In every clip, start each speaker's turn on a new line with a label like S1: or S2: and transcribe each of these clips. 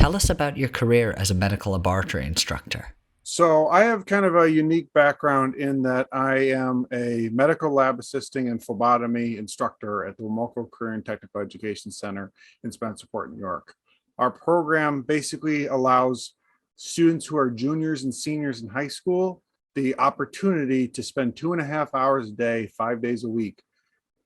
S1: Tell us about your career as a medical laboratory instructor.
S2: So I have kind of a unique background in that I am a medical lab assisting and phlebotomy instructor at the WEMOCO Career and Technical Education Center in Spencerport, New York. Our program basically allows students who are juniors and seniors in high school the opportunity to spend 2.5 hours a day, 5 days a week,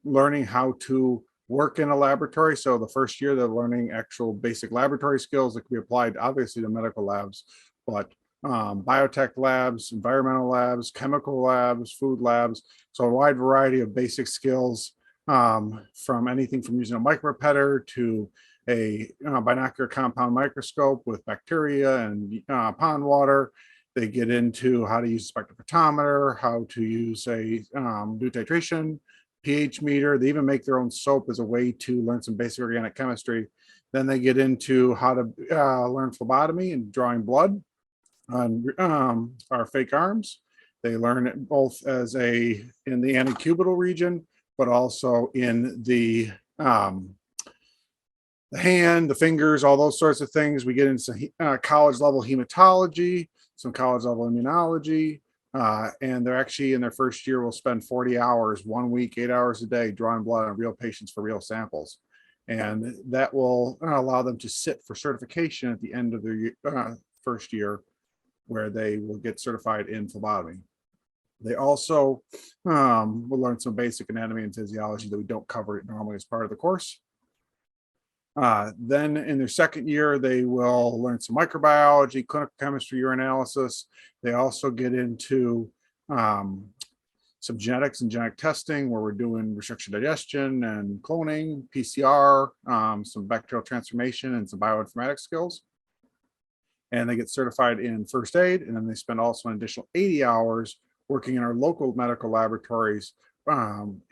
S2: learning how to work in a laboratory. So the first year they're learning actual basic laboratory skills that can be applied obviously to medical labs, but biotech labs, environmental labs, chemical labs, food labs. So a wide variety of basic skills, from anything from using a micropetter to a binocular compound microscope with bacteria and pond water. They get into how to use a spectrophotometer, how to use a do titration, pH meter. They even make their own soap as a way to learn some basic organic chemistry. Then they get into how to learn phlebotomy and drawing blood on our fake arms. They learn it both as in the antecubital region, but also in the hand, the fingers, all those sorts of things. We get into college level hematology, some college level immunology, and they're actually in their first year will spend 40 hours, 1 week, 8 hours a day, drawing blood on real patients for real samples. And that will allow them to sit for certification at the end of their first year, where they will get certified in phlebotomy. They also will learn some basic anatomy and physiology that we don't cover normally as part of the course. Then in their second year, they will learn some microbiology, clinical chemistry, urinalysis. They also get into some genetics and genetic testing, where we're doing restriction digestion and cloning, PCR, some bacterial transformation, and some bioinformatics skills. And they get certified in first aid, and then they spend also an additional 80 hours working in our local medical laboratories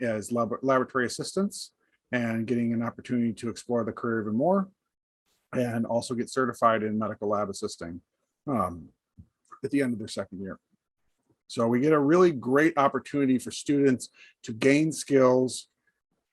S2: as laboratory assistants, and getting an opportunity to explore the career even more, and also get certified in medical lab assisting at the end of their second year. So we get a really great opportunity for students to gain skills,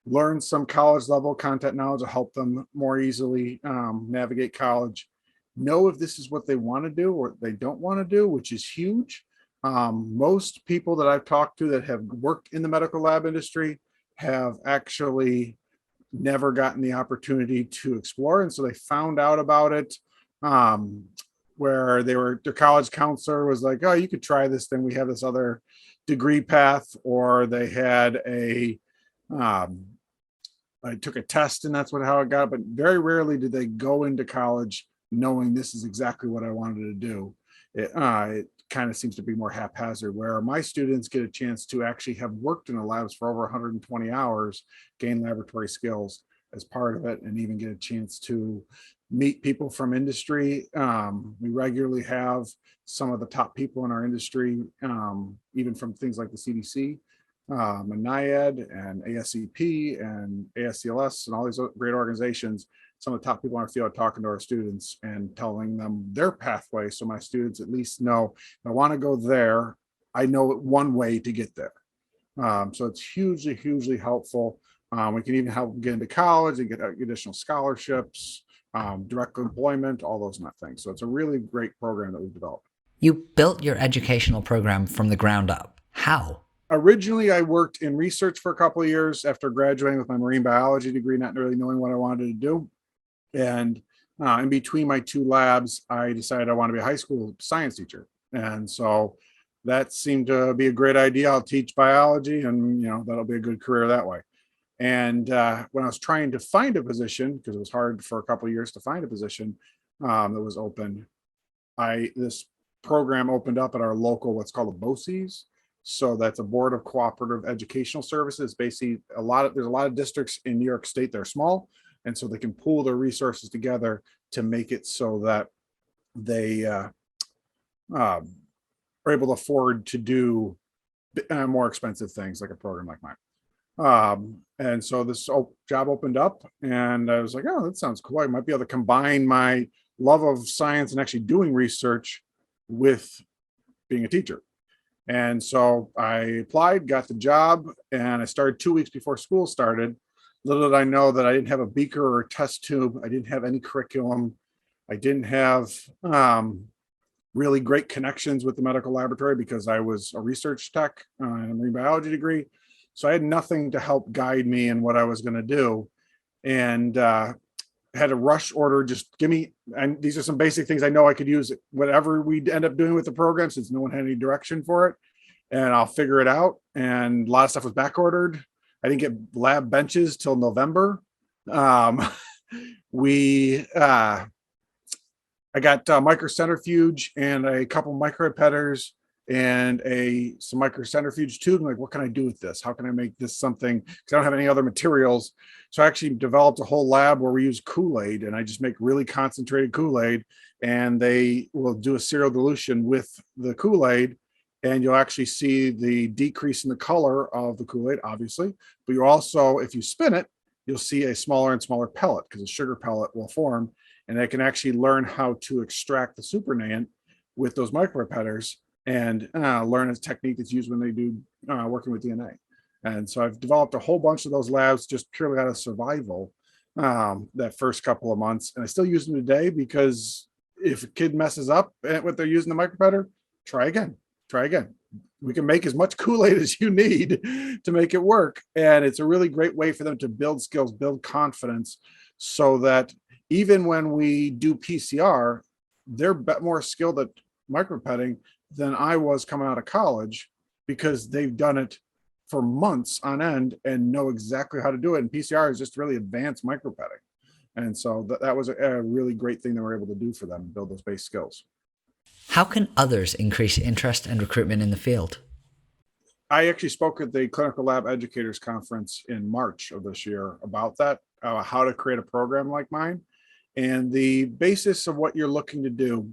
S2: learn some college level content knowledge to help them more easily navigate college, know if this is what they want to do or they don't want to do, which is huge. Most people that I've talked to that have worked in the medical lab industry have actually never gotten the opportunity to explore. And so they found out about it where their college counselor was like, oh, you could try this thing. We have this other degree path. Or they had I took a test and that's how it got. But very rarely did they go into college knowing this is exactly what I wanted to do. It kind of seems to be more haphazard, where my students get a chance to actually have worked in the labs for over 120 hours, gain laboratory skills as part of it, and even get a chance to meet people from industry. We regularly have some of the top people in our industry, even from things like the CDC, and NIAID and ASCP and ASCLS and all these great organizations. Some of the top people in our field talking to our students and telling them their pathway. So my students at least know, if I want to go there, I know one way to get there. So it's hugely, hugely helpful. We can even help them get into college and get additional scholarships, direct employment, all those things. So it's a really great program that we've developed.
S1: You built your educational program from the ground up. How?
S2: Originally, I worked in research for a couple of years after graduating with my marine biology degree, not really knowing what I wanted to do. And in between my two labs, I decided I want to be a high school science teacher. And so that seemed to be a great idea. I'll teach biology and, that'll be a good career that way. And when I was trying to find a position, because it was hard for a couple of years to find a position that was open, this program opened up at our local, what's called a BOCES. So that's a Board of Cooperative Educational Services. Basically, there's a lot of districts in New York State that are small. And so they can pool their resources together to make it so that they are able to afford to do more expensive things like a program like mine. And so this job opened up and I was like, oh, that sounds cool. I might be able to combine my love of science and actually doing research with being a teacher. And so I applied, got the job, and I started 2 weeks before school started. Little did I know that I didn't have a beaker or a test tube. I didn't have any curriculum. I didn't have really great connections with the medical laboratory because I was a research tech and a marine biology degree. So I had nothing to help guide me in what I was going to do. And had a rush order, just give me, and these are some basic things I know I could use, whatever we end up doing with the program, since no one had any direction for it, and I'll figure it out. And a lot of stuff was back ordered. I didn't get lab benches till November. Um, we I got microcentrifuge and a couple micropetters and some microcentrifuge tube. I'm like, what can I do with this? How can I make this something? Because I don't have any other materials. So I actually developed a whole lab where we use Kool-Aid, and I just make really concentrated Kool-Aid, and they will do a serial dilution with the Kool-Aid, and you'll actually see the decrease in the color of the Kool-Aid, obviously. But you also, if you spin it, you'll see a smaller and smaller pellet because a sugar pellet will form, and they can actually learn how to extract the supernatant with those micropetters and learn a technique that's used when they do working with DNA. And so I've developed a whole bunch of those labs just purely out of survival that first couple of months. And I still use them today because if a kid messes up at what they're using the micropetter, try again. We can make as much Kool-Aid as you need to make it work. And it's a really great way for them to build skills, build confidence, so that even when we do PCR, they're more skilled at micropetting than I was coming out of college, because they've done it for months on end and know exactly how to do it. And PCR is just really advanced micropetting. And so that was a really great thing that we're able to do for them, build those base skills.
S1: How can others increase interest and recruitment in the field?
S2: I actually spoke at the Clinical Lab Educators Conference in March of this year about that, how to create a program like mine. And the basis of what you're looking to do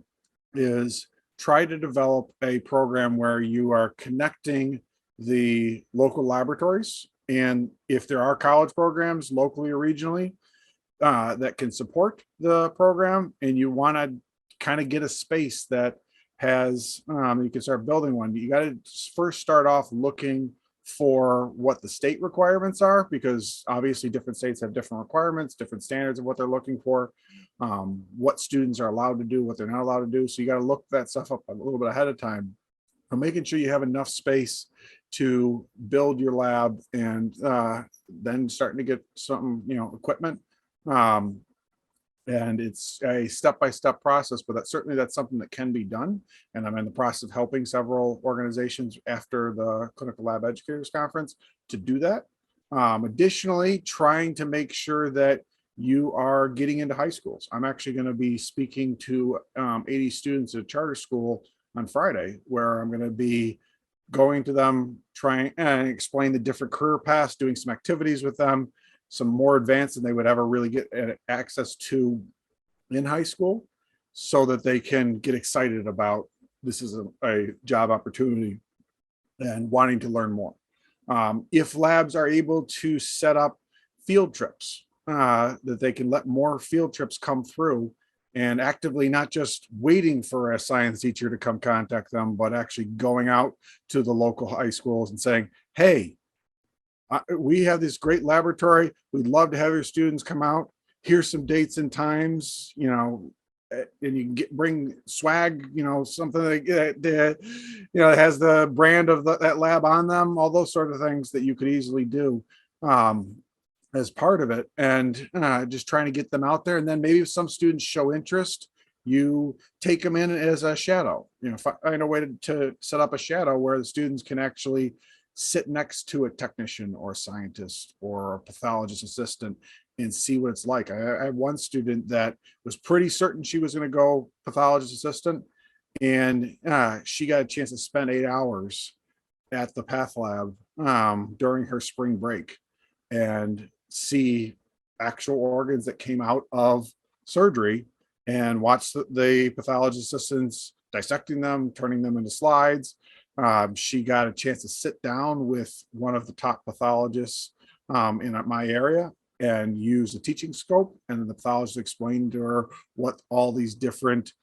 S2: is try to develop a program where you are connecting the local laboratories, and if there are college programs locally or regionally that can support the program, and you want to kind of get a space that has, you can start building one. You got to first start off looking for what the state requirements are, because obviously different states have different requirements, different standards of what they're looking for, what students are allowed to do, what they're not allowed to do. So you got to look that stuff up a little bit ahead of time, but making sure you have enough space to build your lab, and then starting to get some, equipment. And it's a step-by-step process, but that's something that can be done. And I'm in the process of helping several organizations after the Clinical Lab Educators Conference to do that. Additionally, trying to make sure that you are getting into high schools. I'm actually going to be speaking to 80 students at a charter school on Friday, where I'm going to be going to them, trying and explain the different career paths, doing some activities with them, some more advanced than they would ever really get access to in high school, so that they can get excited about this is a job opportunity and wanting to learn more. If labs are able to set up field trips, that they can let more field trips come through, and actively not just waiting for a science teacher to come contact them, but actually going out to the local high schools and saying, hey, we have this great laboratory. We'd love to have your students come out. Here's some dates and times, and you can bring swag, something that has the brand of that lab on them, all those sort of things that you could easily do as part of it, and just trying to get them out there. And then maybe if some students show interest, you take them in as a shadow, find a way to set up a shadow where the students can actually sit next to a technician or a scientist or a pathologist assistant and see what it's like. I had one student that was pretty certain she was going to go pathologist assistant, and she got a chance to spend 8 hours at the path lab during her spring break and see actual organs that came out of surgery, and watch the pathologist assistants dissecting them, turning them into slides. She got a chance to sit down with one of the top pathologists in my area and use a teaching scope, and the pathologist explained to her what all these different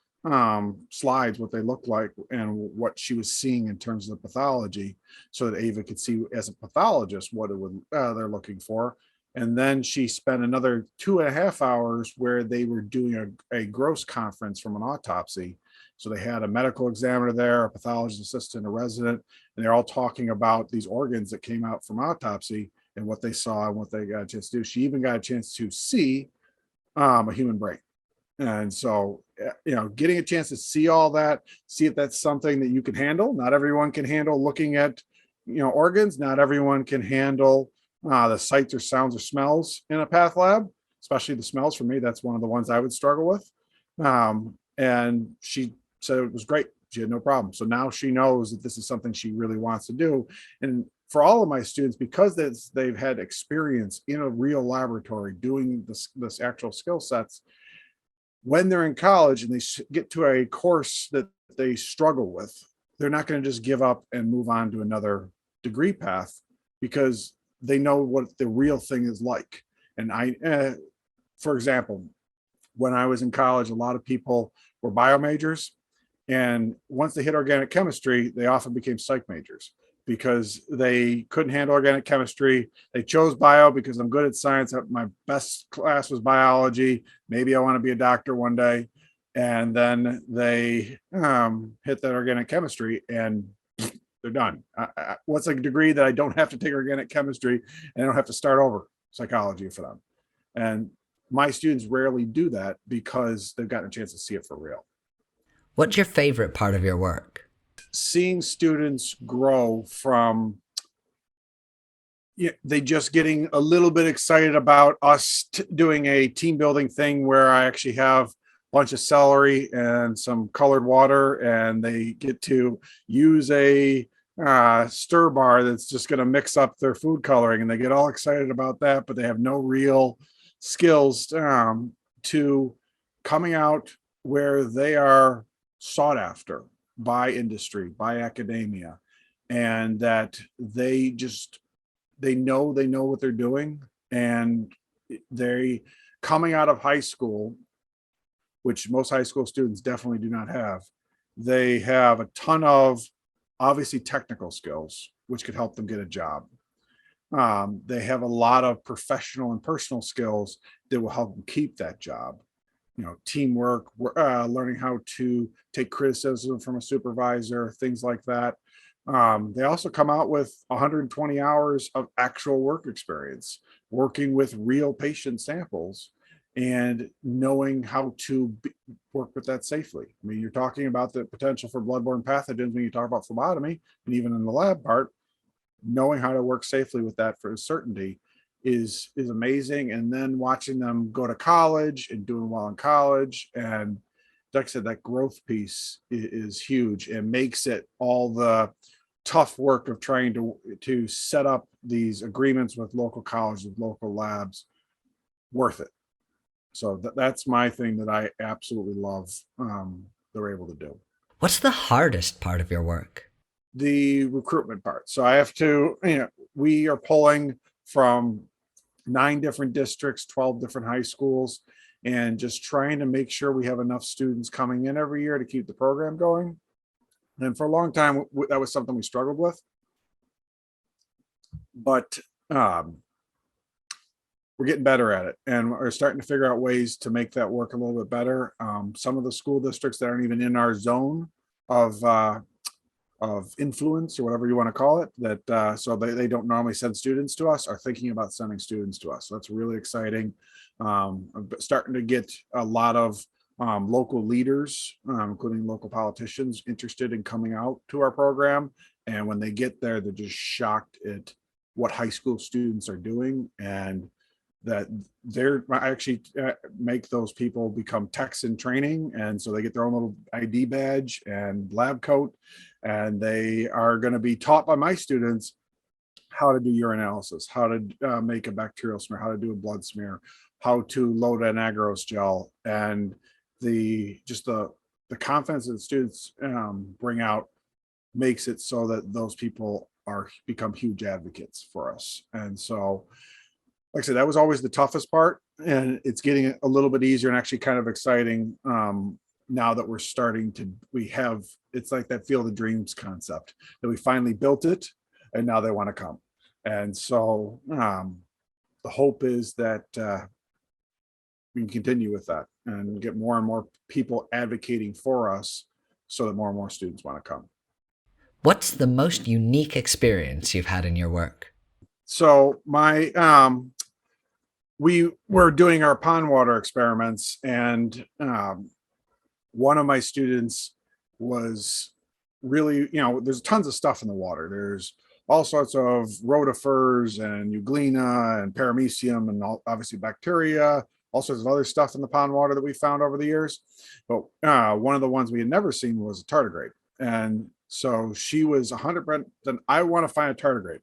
S2: slides, what they look like, and what she was seeing in terms of the pathology, so that Ava could see as a pathologist what they're looking for. And then she spent another 2.5 hours where they were doing a gross conference from an autopsy. So they had a medical examiner there, a pathologist assistant, a resident, and they're all talking about these organs that came out from autopsy and what they saw and what they got a chance to do. She even got a chance to see a human brain. And so, getting a chance to see all that, see if that's something that you can handle. Not everyone can handle looking at, organs. Not everyone can handle the sights or sounds or smells in a path lab, especially the smells. For me, that's one of the ones I would struggle with. And she said it was great. She had no problem. So now she knows that this is something she really wants to do. And for all of my students, because they've had experience in a real laboratory doing this actual skill sets, when they're in college and they get to a course that they struggle with, they're not going to just give up and move on to another degree path, because they know what the real thing is like. And for example, when I was in college, a lot of people were bio majors. And once they hit organic chemistry, they often became psych majors because they couldn't handle organic chemistry. They chose bio because I'm good at science. My best class was biology. Maybe I want to be a doctor one day. And then they hit that organic chemistry and they're done. What's a degree that I don't have to take organic chemistry and I don't have to start over? Psychology for them. And my students rarely do that because they've gotten a chance to see it for real.
S1: What's your favorite part of your work?
S2: Seeing students grow from they just getting a little bit excited about us doing a team building thing where I actually have a bunch of celery and some colored water, and they get to use a stir bar that's just going to mix up their food coloring, and they get all excited about that, but they have no real skills to coming out where they are sought after by industry, by academia, and that they know what they're doing. And they coming out of high school, which most high school students definitely do not have, they have a ton of obviously technical skills which could help them get a job. They have a lot of professional and personal skills that will help them keep that job. Teamwork, learning how to take criticism from a supervisor, things like that. They also come out with 120 hours of actual work experience, working with real patient samples and knowing how to work with that safely. I mean, you're talking about the potential for bloodborne pathogens when you talk about phlebotomy, and even in the lab part, knowing how to work safely with that for certainty is amazing. And then watching them go to college and doing well in college, and like I said, that growth piece is huge and makes it all the tough work of trying to set up these agreements with local colleges, with local labs, worth it. So that's my thing that I absolutely love. They're able to do.
S1: What's the hardest part of your work?
S2: The recruitment part. So I have to, we are pulling from 9 different districts, 12 different high schools, and just trying to make sure we have enough students coming in every year to keep the program going. And for a long time, that was something we struggled with. But we're getting better at it, and we're starting to figure out ways to make that work a little bit better. Some of the school districts that aren't even in our zone of influence, or whatever you want to call it, that so they don't normally send students to us, are thinking about sending students to us. So that's really exciting. I'm starting to get a lot of local leaders, including local politicians, interested in coming out to our program. And when they get there, they're just shocked at what high school students are doing, and that I actually make those people become techs in training. And so they get their own little ID badge and lab coat, and they are going to be taught by my students how to do urinalysis, how to make a bacterial smear, how to do a blood smear, how to load an agarose gel. And the confidence that the students bring out makes it so that those people become huge advocates for us. And so, like I said, that was always the toughest part, and it's getting a little bit easier and actually kind of exciting now that we're starting to, it's like that Field of Dreams concept, that we finally built it and now they want to come. And so the hope is that we can continue with that and get more and more people advocating for us so that more and more students want to come.
S1: What's the most unique experience you've had in your work?
S2: So we were doing our pond water experiments, and one of my students was really, there's tons of stuff in the water. There's all sorts of rotifers and euglena and paramecium and obviously bacteria, all sorts of other stuff in the pond water that we found over the years. But one of the ones we had never seen was a tardigrade. And so she was 100%, I want to find a tardigrade.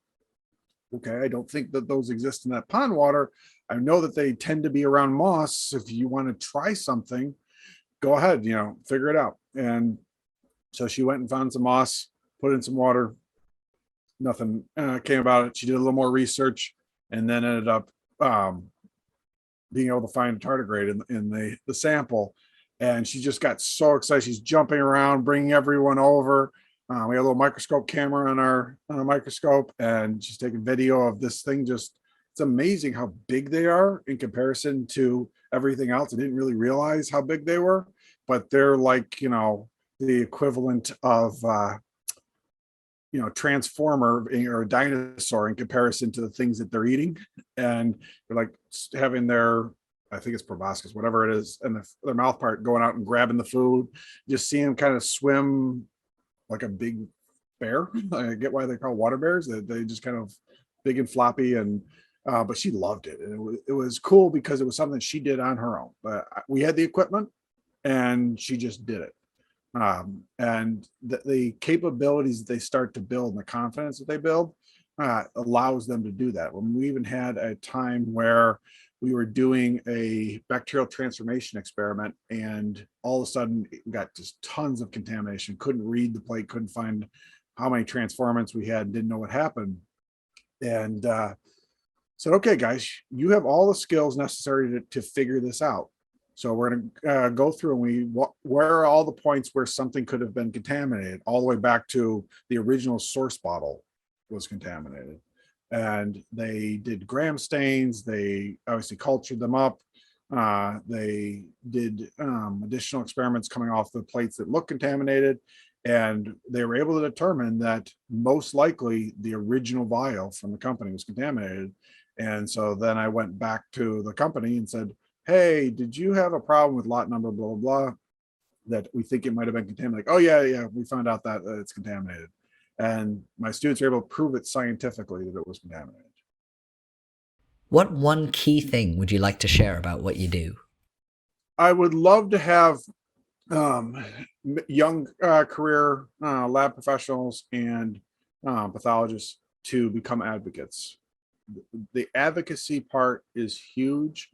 S2: Okay, I don't think that those exist in that pond water. I know that they tend to be around moss. If you want to try something, go ahead, figure it out. And so she went and found some moss, put in some water. Nothing came about it. She did a little more research and then ended up being able to find a tardigrade in the sample. And she just got so excited. She's jumping around, bringing everyone over. We had a little microscope camera on our microscope, and she's taking video of this thing. Just, it's amazing how big they are in comparison to everything else. I didn't really realize how big they were, but they're like, the equivalent of, transformer or a dinosaur in comparison to the things that they're eating. And they're like having their, I think it's proboscis, whatever it is, and their mouth part going out and grabbing the food. Just seeing them kind of swim like a big bear. I get why they're called water bears. They just kind of big and floppy, and but she loved it. And it was cool because it was something she did on her own. But we had the equipment and she just did it. And the capabilities that they start to build and the confidence that they build allows them to do that. When we even had a time where we were doing a bacterial transformation experiment, and all of a sudden we got just tons of contamination, couldn't read the plate, couldn't find how many transformants we had, didn't know what happened. And said, okay, guys, you have all the skills necessary to figure this out. So we're going to go through and where are all the points where something could have been contaminated, all the way back to the original source bottle was contaminated. And they did gram stains. They obviously cultured them up. They did additional experiments coming off the plates that look contaminated. And they were able to determine that most likely the original vial from the company was contaminated. And so then I went back to the company and said, hey, did you have a problem with lot number, blah, blah, blah, that we think it might have been contaminated? Like, oh, yeah, we found out that it's contaminated. And my students were able to prove it scientifically that it was contaminated.
S1: What one key thing would you like to share about what you do?
S2: I would love to have young career lab professionals and pathologists to become advocates. The advocacy part is huge.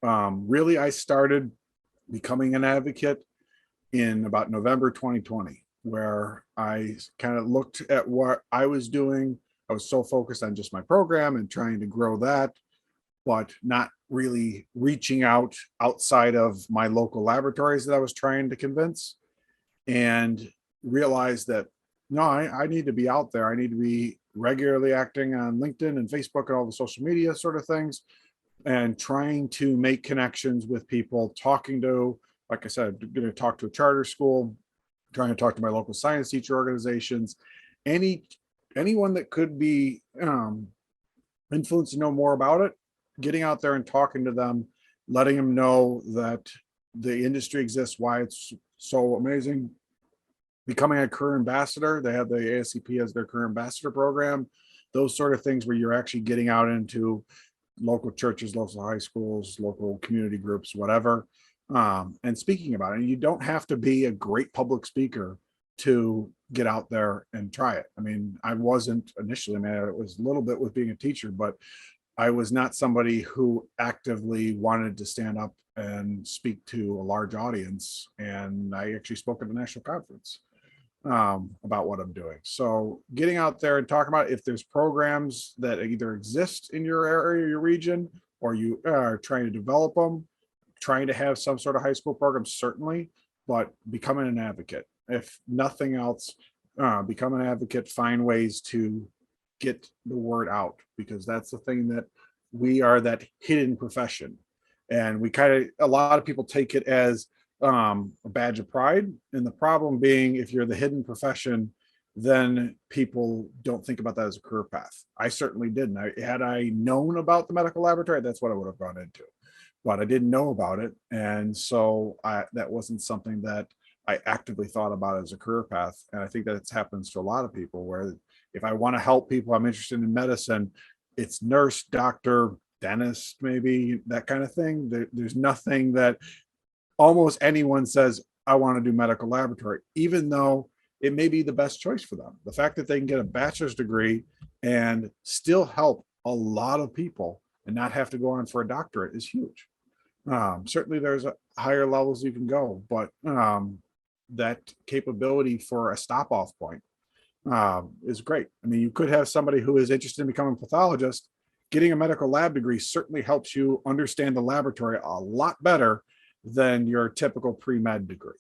S2: Really, I started becoming an advocate in about November 2020, where I kind of looked at what I was doing. I was so focused on just my program and trying to grow that, but not really reaching out outside of my local laboratories that I was trying to convince, and realized that, no, I need to be out there. I need to be regularly acting on LinkedIn and Facebook and all the social media sort of things, and trying to make connections with people, talking to, like I said, I'm going to talk to a charter school, trying to talk to my local science teacher organizations, anyone that could be influenced to know more about it, getting out there and talking to them, letting them know that the industry exists, why it's so amazing, becoming a career ambassador. They have the ASCP as their career ambassador program, those sort of things where you're actually getting out into local churches, local high schools, local community groups, whatever, and speaking about it. And you don't have to be a great public speaker to get out there and try it. I mean, I wasn't initially, man, it was a little bit with being a teacher, but I was not somebody who actively wanted to stand up and speak to a large audience. And I actually spoke at a national conference about what I'm doing. So getting out there and talking about it, if there's programs that either exist in your area, your region, or you are trying to develop them, trying to have some sort of high school program, certainly, but becoming an advocate. If nothing else, become an advocate, find ways to get the word out, because that's the thing that we are that hidden profession. And a lot of people take it as a badge of pride. And the problem being, if you're the hidden profession, then people don't think about that as a career path. I certainly didn't. Had I known about the medical laboratory, that's what I would have gone into. But I didn't know about it. And so that wasn't something that I actively thought about as a career path. And I think that it happens to a lot of people, where if I want to help people, I'm interested in medicine, it's nurse, doctor, dentist, maybe that kind of thing. There's nothing that almost anyone says, I want to do medical laboratory, even though it may be the best choice for them. The fact that they can get a bachelor's degree and still help a lot of people and not have to go on for a doctorate is huge. Certainly there's higher levels you can go, but that capability for a stop off point is great. I mean, you could have somebody who is interested in becoming a pathologist. Getting a medical lab degree certainly helps you understand the laboratory a lot better than your typical pre-med degree.